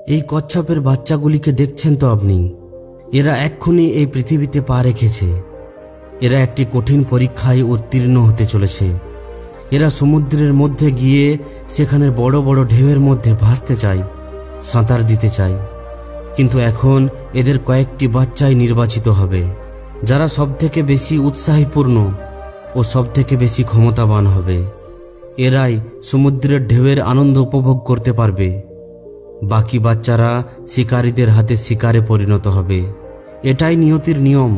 এই কচ্ছপের বাচ্চাগুলিকে দেখছেন তো আপনি? এরা এক্ষুনি এই পৃথিবীতে পা রেখেছে। এরা একটি কঠিন পরীক্ষায় উত্তীর্ণ হতে চলেছে। এরা সমুদ্রের মধ্যে গিয়ে সেখানের বড় বড় ঢেউয়ের মধ্যে ভাসতে চায়, সাঁতার দিতে চায়। কিন্তু এখন এদের কয়েকটি বাচ্চাই নির্বাচিত হবে, যারা সবথেকে বেশি উৎসাহীপূর্ণ ও সবথেকে বেশি ক্ষমতাবান হবে। এরাই সমুদ্রের ঢেউয়ের আনন্দ উপভোগ করতে পারবে। বাকি বাচ্চারা শিকারীদের হাতে শিকারে পরিণত হবে। এটাই নিয়তির নিয়ম।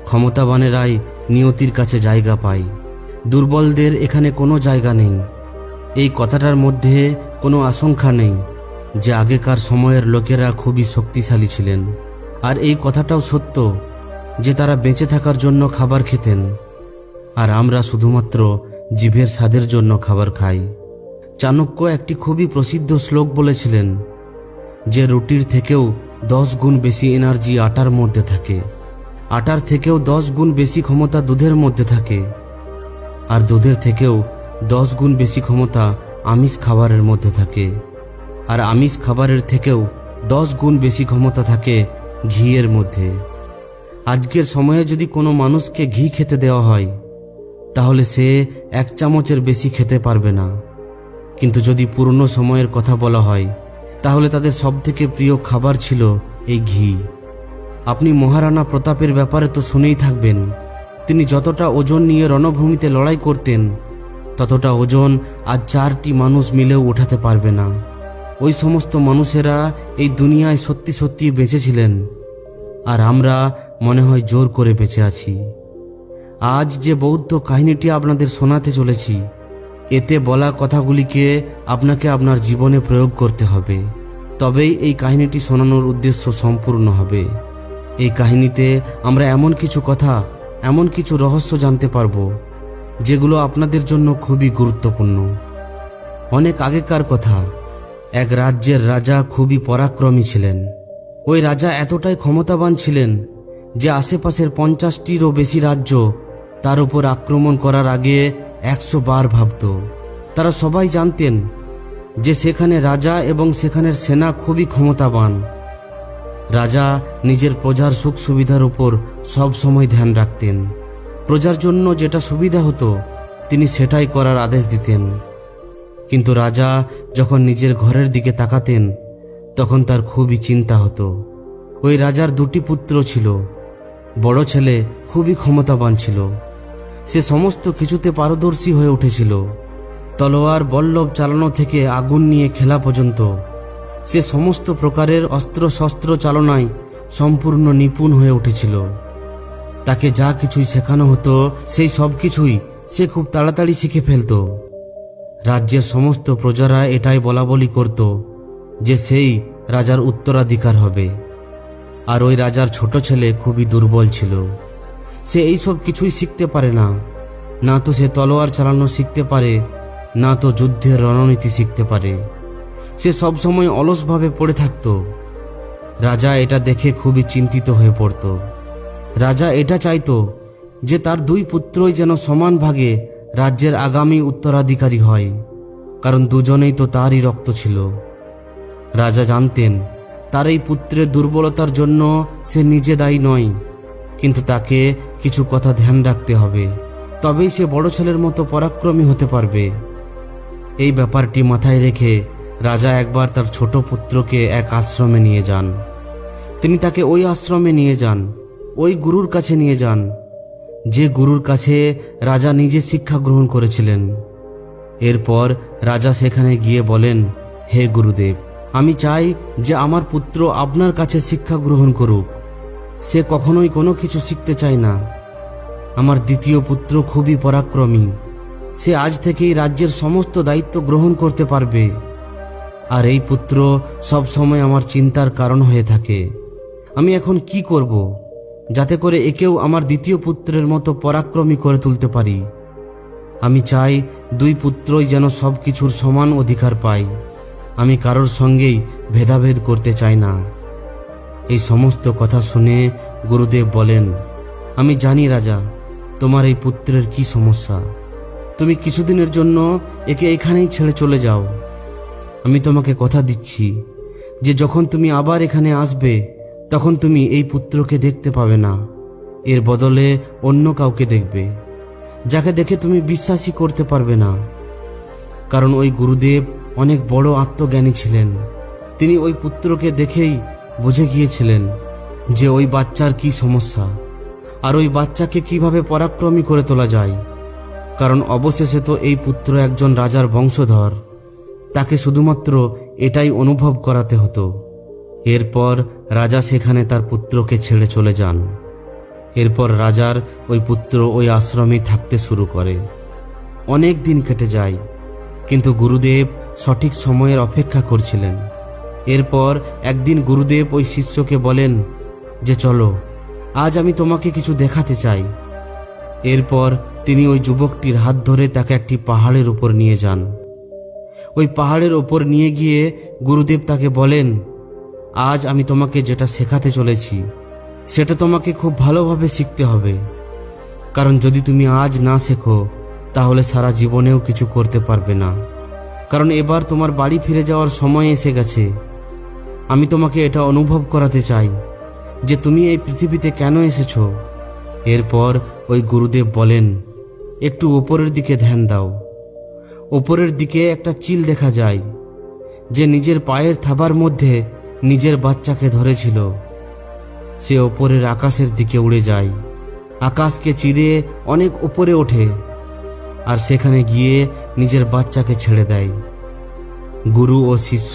ক্ষমতাবানেরাই নিয়তির কাছে জায়গা পায়, দুর্বলদের এখানে কোনো জায়গা নেই। এই কথাটার মধ্যে কোনো আশঙ্কা নেই যে আগেকার সময়ের লোকেরা খুবই শক্তিশালী ছিলেন। আর এই কথাটাও সত্য যে তারা বেঁচে থাকার জন্য খাবার খেতেন, আর আমরা শুধুমাত্র জিভের স্বাদের জন্য খাবার খাই। চাণক্য একটি খুবই প্রসিদ্ধ শ্লোক বলেছিলেন যে রুটির থেকেও 10 গুণ বেশি এনার্জি আটার মধ্যে থাকে, আটার থেকেও 10 গুণ বেশি ক্ষমতা দুধের মধ্যে থাকে, আর দুধের থেকেও 10 গুণ বেশি ক্ষমতা আমিষ খাবারের মধ্যে থাকে, আর আমিষ খাবারের থেকেও 10 গুণ বেশি ক্ষমতা থাকে ঘিয়ের মধ্যে। আজকের সময়ে যদি কোনো মানুষকে ঘি খেতে দেওয়া হয় তাহলে সে 1 চামচের বেশি খেতে পারবে না। কিন্তু যদি পুরনো সময়ের কথা বলা হয় তাহলে তাদের সবথেকে প্রিয় খাবার ছিল এই ঘি। আপনি মহারানা প্রতাপের ব্যাপারে তো শুনেই থাকবেন। তিনি যতটা ওজন নিয়ে রণভূমিতে লড়াই করতেন ততটা ওজন আজ 4টি মানুষ মিলেও ওঠাতে পারবে না। ওই সমস্ত মানুষেরা এই দুনিয়ায় সত্যি সত্যি বেঁচেছিলেন, আর আমরা মনে হয় জোর করে বেঁচে আছি। আজ যে বৌদ্ধ কাহিনীটি আপনাদের শোনাতে চলেছি, এতে বলা কথাগুলিকে আপনাকে আপনার জীবনে প্রয়োগ করতে হবে, তবেই এই কাহিনীটি শোনানোর উদ্দেশ্য সম্পূর্ণ হবে। এই কাহিনীতে আমরা এমন কিছু কথা, এমন কিছু রহস্য জানতে পারব যেগুলো আপনাদের জন্য খুবই গুরুত্বপূর্ণ। অনেক আগেকার কথা, এক রাজ্যের রাজা খুবই পরাক্রমী ছিলেন। ওই রাজা এতটাই ক্ষমতাবান ছিলেন যে আশেপাশের 50টিরও বেশি রাজ্য তার উপর আক্রমণ করার আগে 100 বার ভাবত। তারা সবাই জানতেন যে সেখানে রাজা এবং সেখানের সেনা খুবই ক্ষমতাবান। রাজা নিজের প্রজার সুখ সুবিধার উপর সব সময় ধ্যান রাখতেন। প্রজার জন্য যেটা সুবিধা হতো তিনি সেটাই করার আদেশ দিতেন। কিন্তু রাজা যখন নিজের ঘরের দিকে তাকাতেন তখন তার খুবই চিন্তা হতো। ওই রাজার 2টি পুত্র ছিল। বড় ছেলে খুবই ক্ষমতাবান ছিল, সে সমস্ত কিছুতে পারদর্শী হয়ে উঠেছিল। তলোয়ার বল্লভ চালানো থেকে আগুন নিয়ে খেলা পর্যন্ত সে সমস্ত প্রকারের অস্ত্র শস্ত্র চালনায় সম্পূর্ণ নিপুণ হয়ে উঠেছিল। তাকে যা কিছুই শেখানো হতো সেই সব কিছুই সে খুব তাড়াতাড়ি শিখে ফেলত। রাজ্যের সমস্ত প্রজারা এটাই বলাবলি করত যে সেই রাজার উত্তরাধিকার হবে। আর ওই রাজার ছোট ছেলে খুবই দুর্বল ছিল। সে এই সব কিছুই শিখতে পারে না, না তো সে তলোয়ার চালানো শিখতে পারে, না তো যুদ্ধের রণনীতি শিখতে পারে। সে সব সময় অলসভাবে পড়ে থাকত। রাজা এটা দেখে খুবই চিন্তিত হয়ে পড়ত। রাজা এটা চাইতো যে তার 2 পুত্রই যেন সমান ভাগে রাজ্যের আগামী উত্তরাধিকারী হয়, কারণ দুজনেই তো তারই রক্ত ছিল। রাজা জানতেন তার এই পুত্রের দুর্বলতার জন্য সে নিজে দায়ী নয়, কিন্তু তাকে কিছু কথা ধ্যান রাখতে হবে, তবেই সে বড় ছেলের মতো পরাক্রমী হতে পারবে। এই ব্যাপারটি মাথায় রেখে রাজা একবার তার ছোট পুত্রকে এক আশ্রমে নিয়ে যান। তিনি তাকে ওই আশ্রমে নিয়ে যান, ওই গুরুর কাছে নিয়ে যান যে গুরুর কাছে রাজা নিজে শিক্ষা গ্রহণ করেছিলেন। এরপর রাজা সেখানে গিয়ে বলেন, হে গুরুদেব, আমি চাই যে আমার পুত্র আপনার কাছে শিক্ষা গ্রহণ করুক। সে কখনোই কোনো কিছু শিখতে চায় না। আমার 2য় পুত্র খুবই পরাক্রমী, সে আজ থেকেই রাজ্যের সমস্ত দায়িত্ব গ্রহণ করতে পারবে। আর এই পুত্র সব সময় আমার চিন্তার কারণ হয়ে থাকে। আমি এখন কি করব যাতে করে একেও আমার 2য় পুত্রের মতো পরাক্রমী করে তুলতে পারি? আমি চাই 2 পুত্রই যেন সব কিছুর সমান অধিকার পায়। আমি কারোর সঙ্গেই ভেদাভেদ করতে চাই না। এই সমস্ত কথা শুনে গুরুদেব বলেন, আমি জানি রাজা, তোমার এই পুত্রের কি সমস্যা। তুমি কিছুদিনের জন্য একে এখানেই ছেড়ে চলে যাও। আমি তোমাকে কথা দিচ্ছি যে যখন তুমি আবার এখানে আসবে তখন তুমি এই পুত্রকে দেখতে পাবে না, এর বদলে অন্য কাউকে দেখবে, যাকে দেখে তুমি বিশ্বাসই করতে পারবে না। কারণ ওই গুরুদেব অনেক বড় আত্মজ্ঞানী ছিলেন। তিনি ওই পুত্রকে দেখেই বুঝে গিয়েছিলেন যে ওই বাচ্চার কি সমস্যা আর ওই বাচ্চাকে কিভাবে পরাক্রমী করে তোলা যায়। কারণ অবশেষে তো এই পুত্র একজন রাজার বংশধর, তাকে শুধুমাত্র এটাই অনুভব করাতে হতো। এরপর রাজা সেখানে তার পুত্রকে ছেড়ে চলে যান। এরপর রাজার ওই পুত্র ওই আশ্রমেই থাকতে শুরু করে। অনেক দিন কেটে যায়, কিন্তু গুরুদেব সঠিক সময়ের অপেক্ষা করছিলেন। এরপর একদিন গুরুদেব ওই শিষ্যকে বলেন যে চলো, আজ আমি তোমাকে কিছু দেখাতে চাই। এরপর তিনি ওই যুবকটির হাত ধরে তাকে একটি পাহাড়ের উপর নিয়ে যান। ওই পাহাড়ের ওপর নিয়ে গিয়ে গুরুদেব তাকে বলেন, আজ আমি তোমাকে যেটা শেখাতে চলেছি সেটা তোমাকে খুব ভালোভাবে শিখতে হবে। কারণ যদি তুমি আজ না শেখো তাহলে সারা জীবনেও কিছু করতে পারবে না। কারণ এবার তোমার বাড়ি ফিরে যাওয়ার সময় এসে গেছে। আমি তোমাকে এটা অনুভব করাতে চাই যে তুমি এই পৃথিবীতে কেন এসেছো। এরপর ওই গুরুদেব বলেন, একটু উপরের দিকে ধ্যান দাও। উপরের দিকে একটা চিল দেখা যায়, যে নিজের পায়ের থাবার মধ্যে নিজের বাচ্চাকে ধরেছিল। সে ওপরের আকাশের দিকে উড়ে যায়, আকাশকে চিরে অনেক উপরে ওঠে আর সেখানে গিয়ে নিজের বাচ্চাকে ছেড়ে দেয়। গুরু ও শিষ্য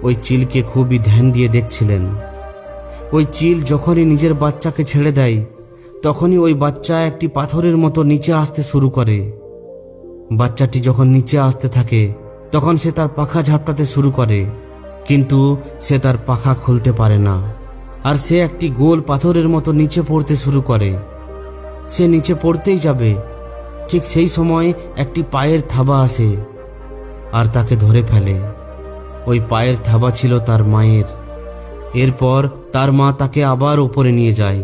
ওই চিলকে খুবই ধ্যান দিয়ে দেখছিলেন। ওই চিল যখনই নিজের বাচ্চাকে ছেড়ে দেয় তখনই ওই বাচ্চা একটি পাথরের মতো নিচে আসতে শুরু করে। বাচ্চাটি যখন নিচে আসতে থাকে তখন সে তার পাখা ঝাপটাতে শুরু করে, কিন্তু সে তার পাখা খুলতে পারে না। আর সে একটি গোল পাথরের মতো নিচে পড়তে শুরু করে। সে নিচে পড়তেই যাবে, ঠিক সেই সময় একটি পায়ের থাবা আসে আর তাকে ধরে ফেলে। ওই পায়ের থাবা ছিল তার মায়ের। এরপর তার মা তাকে আবার উপরে নিয়ে যায়,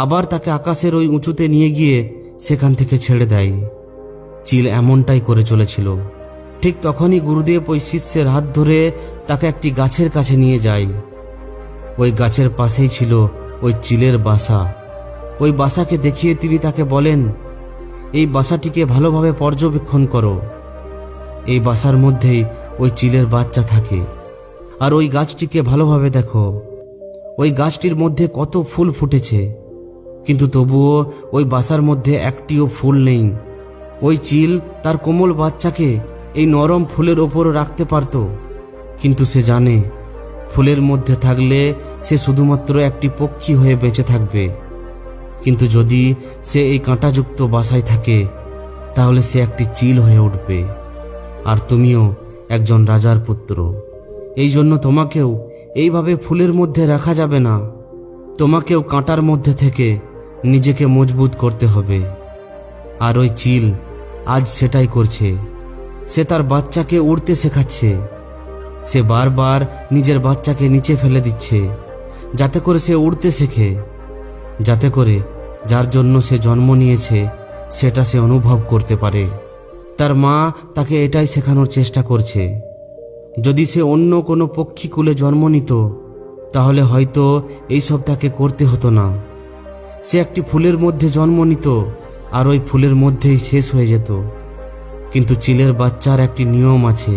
আবার তাকে আকাশের ওই উঁচুতে নিয়ে গিয়ে সেখান থেকে ছেড়ে দেয়। চিল এমনটাই করে চলেছিল। ঠিক তখনই গুরুদেব ওই শিষ্যের হাত ধরে তাকে একটি গাছের কাছে নিয়ে যায়। ওই গাছের পাশেই ছিল ওই চিলের বাসা। ওই বাসাকে দেখিয়ে তিনি তাকে বলেন, এই বাসাটিকে ভালোভাবে পর্যবেক্ষণ করো। এই বাসার মধ্যেই ওই চিলের বাচ্চা থাকে। আর ওই গাছটিকে ভালোভাবে দেখো। ওই গাছটির মধ্যে কত ফুল ফুটেছে, কিন্তু তবুও ওই বাসার মধ্যে একটিও ফুল নেই। ওই চিল তার কোমল বাচ্চাকে এই নরম ফুলের ওপর রাখতে পারত, কিন্তু সে জানে ফুলের মধ্যে থাকলে সে শুধুমাত্র একটি পক্ষী হয়ে বেঁচে থাকবে। কিন্তু যদি সে এই কাঁটাযুক্ত বাসায় থাকে তাহলে সে একটি চিল হয়ে উঠবে। আর তুমিও একজন রাজার পুত্র, এই জন্য তোমাকেও এইভাবে ফুলের মধ্যে রাখা যাবে না। তোমাকেও কাঁটার মধ্যে থেকে নিজেকে মজবুত করতে হবে। আর ওই চিল আজ সেটাই করছে। সে তার বাচ্চাকে উড়তে শেখাচ্ছে। সে বারবার নিজের বাচ্চাকে নিচে ফেলে দিচ্ছে যাতে করে সে উড়তে শেখে, যাতে করে যার জন্য সে জন্ম নিয়েছে সেটা সে অনুভব করতে পারে। তার মা তাকে এটাই শেখানোর চেষ্টা করছে। যদি সে অন্য কোনো পক্ষীকুলে জন্ম নিত তাহলে হয়তো এইসব তাকে করতে হতো না। সে একটি ফুলের মধ্যে জন্ম নিত আর ওই ফুলের মধ্যেই শেষ হয়ে যেত। কিন্তু চিলের বাচ্চার একটি নিয়ম আছে।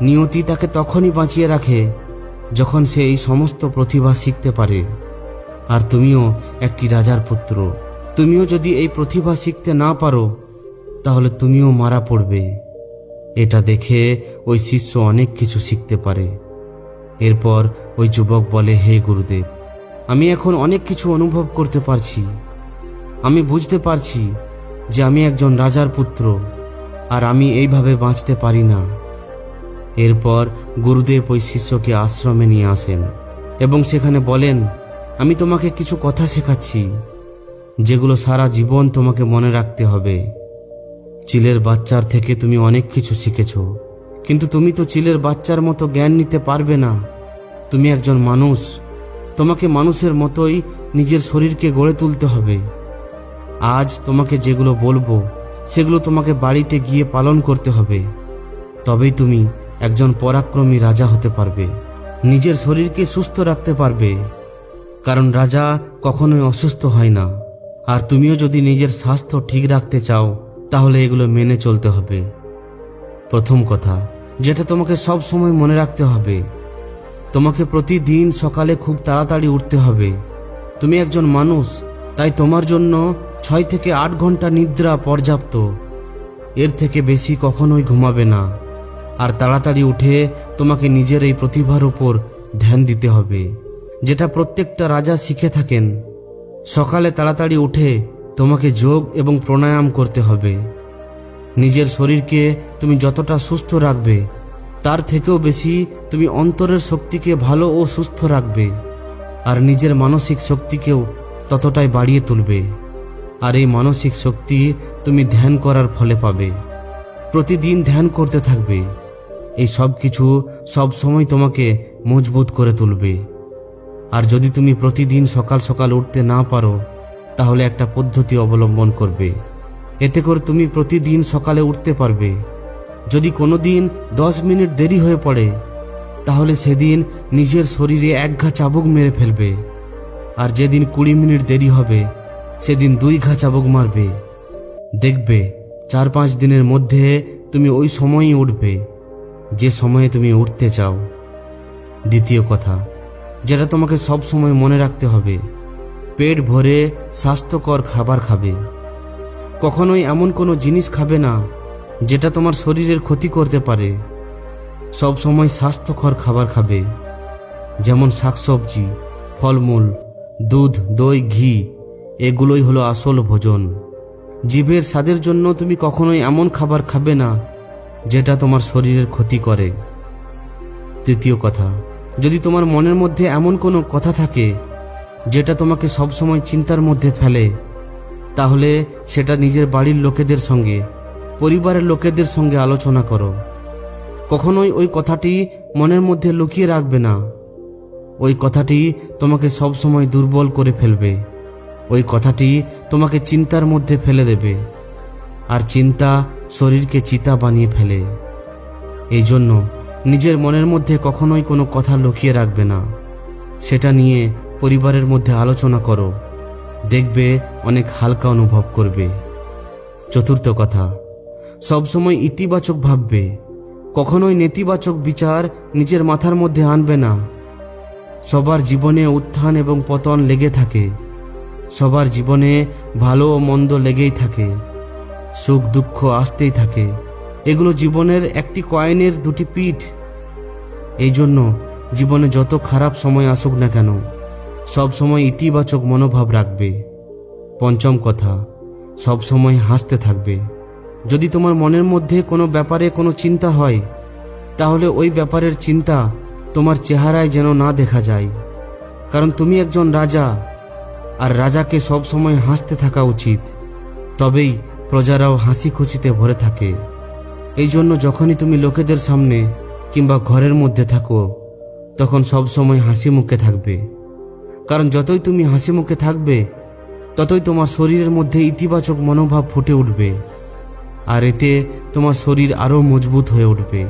নিয়তি তাকে তখনই বাঁচিয়ে রাখে যখন সে এই সমস্ত প্রতিভা শিখতে পারে। আর তুমিও একটি রাজার পুত্র। তুমিও যদি এই প্রতিভা শিখতে না পারো তাহলে তুমিও মারা পড়বে। এটা দেখে ওই শিষ্য অনেক কিছু শিখতে পারে। এরপর ওই যুবক বলে, হে গুরুদেব, আমি এখন অনেক কিছু অনুভব করতে পারছি। আমি বুঝতে পারছি যে আমি একজন রাজার পুত্র আর আমি এইভাবে বাঁচতে পারি না। এরপর গুরুদেব ওই শিষ্যকে আশ্রমে নিয়ে আসেন এবং সেখানে বলেন, আমি তোমাকে কিছু কথা শেখাচ্ছি যেগুলো সারা জীবন তোমাকে মনে রাখতে হবে। চিলের বাচ্চার থেকে তুমি অনেক কিছু শিখেছ, কিন্তু তুমি তো চিলের বাচ্চার মতো জ্ঞান নিতে পারবে না। তুমি একজন মানুষ, তোমাকে মানুষের মতোই নিজের শরীরকে গড়ে তুলতে হবে। আজ তোমাকে যেগুলো বলবো সেগুলো তোমাকে বাড়িতে গিয়ে পালন করতে হবে, তবেই তুমি একজন পরাক্রমী রাজা হতে পারবে। নিজের শরীরকে সুস্থ রাখতে পারবে, কারণ রাজা কখনোই অসুস্থ হয় না। আর তুমিও যদি নিজের স্বাস্থ্য ঠিক রাখতে চাও তাহলে এগুলো মেনে চলতে হবে। প্রথম কথা, যেটা তোমাকে সব সময় মনে রাখতে হবে, তোমাকে প্রতিদিন সকালে খুব তাড়াতাড়ি উঠতে হবে। তুমি একজন মানুষ, তাই তোমার জন্য 6 থেকে 8 ঘন্টা নিদ্রা পর্যাপ্ত। এর থেকে বেশি কখনোই ঘুমাবে না। আর তাড়াতাড়ি উঠে তোমাকে নিজের এই প্রতিভার উপর ধ্যান দিতে হবে, যেটা প্রত্যেকটা রাজা শিখে থাকেন। সকালে তাড়াতাড়ি উঠে তোমাকে যোগ এবং প্রাণায়াম করতে হবে। নিজের শরীরকে তুমি যতটা সুস্থ রাখবে, তার থেকেও বেশি তুমি অন্তরের শক্তিকে ভালো ও সুস্থ রাখবে, আর নিজের মানসিক শক্তিকেও ততটাই বাড়িয়ে তুলবে। আর এই মানসিক শক্তি তুমি ধ্যান করার ফলে পাবে। প্রতিদিন ধ্যান করতে থাকবে। এই সব কিছু সব সময় তোমাকে মজবুত করে তুলবে। আর যদি তুমি প্রতিদিন সকাল সকাল উঠতে না পারো, তাহলে একটা পদ্ধতি অবলম্বন করবে। এতে করে তুমি প্রতিদিন সকালে উঠতে পারবে। যদি কোনো দিন 10 মিনিট দেরি হয়ে পড়ে, তাহলে সেদিন নিজের শরীরে 1 ঘা চাবুক মেরে ফেলবে। আর যেদিন 20 মিনিট দেরি হবে, সেদিন 2 ঘা চাবুক মারবে। দেখবে 4-5 দিনের মধ্যে তুমি ওই সময়ই উঠবে যে সময়ে তুমি উঠতে চাও। দ্বিতীয় কথা, যেটা তোমাকে সব সময় মনে রাখতে হবে, পেট ভরে স্বাস্থ্যকর খাবার খাবে। কখনোই এমন কোনো জিনিস খাবে না যেটা তোমার শরীরের ক্ষতি করতে পারে। সব সময় স্বাস্থ্যকর খাবার খাবে, যেমন শাকসবজি, ফলমূল, দুধ, দই, ঘি। এগুলোই হলো আসল ভোজন। জিভের স্বাদের জন্য তুমি কখনোই এমন খাবার খাবে না যেটা তোমার শরীরের ক্ষতি করে। তৃতীয় কথা, যদি তোমার মনের মধ্যে এমন কোনো কথা থাকে যেটা তোমাকে সবসময় চিন্তার মধ্যে ফেলে, তাহলে সেটা নিজের বাড়ির লোকেদের সঙ্গে, পরিবারের লোকেদের সঙ্গে আলোচনা করো। কখনোই ওই কথাটি মনের মধ্যে লুকিয়ে রাখবে না। ওই কথাটি তোমাকে সবসময় দুর্বল করে ফেলবে। ওই কথাটি তোমাকে চিন্তার মধ্যে ফেলে দেবে, আর চিন্তা শরীরকে চিতা বানিয়ে ফেলে। এই জন্য নিজের মনের মধ্যে কখনোই কোনো কথা লুকিয়ে রাখবে না। সেটা নিয়ে পরিবারের মধ্যে আলোচনা করো। দেখবে অনেক হালকা অনুভব করবে। চতুর্থ কথা, সবসময় ইতিবাচক ভাববে। কখনোই নেতিবাচক বিচার নিজের মাথার মধ্যে আনবে না। সবার জীবনে উত্থান এবং পতন লেগে থাকে। সবার জীবনে ভালো ও মন্দ লেগেই থাকে। সুখ দুঃখ আসতেই থাকে। এগুলো জীবনের একটি কয়েনের 2টি পিঠ। এই জন্য জীবনে যত খারাপ সময় আসুক না কেন, সব সময় ইতিবাচক মনোভাব রাখবে। পঞ্চম কথা, সব সময় হাসতে থাকবে। যদি তোমার মনের মধ্যে কোনো ব্যাপারে কোনো চিন্তা হয়, তাহলে ওই ব্যাপারের চিন্তা তোমার চেহারায় যেন না দেখা যায়। কারণ তুমি একজন রাজা, আর রাজাকে সব সময় হাসতে থাকা উচিত। তবেই প্রজারাও হাসি খুশিতে ভরে থাকে। এই জন্য যখনই তুমি লোকেদের সামনে কিংবা ঘরের মধ্যে থাকো, তখন সব সময় হাসি মুখে থাকবে। কারণ যতই তুমি হাসি মুখে থাকবে, ততই তোমার শরীরের মধ্যে ইতিবাচক মনোভাব ফুটে উঠবে, আর এতে তোমার শরীর আরও মজবুত হয়ে উঠবে।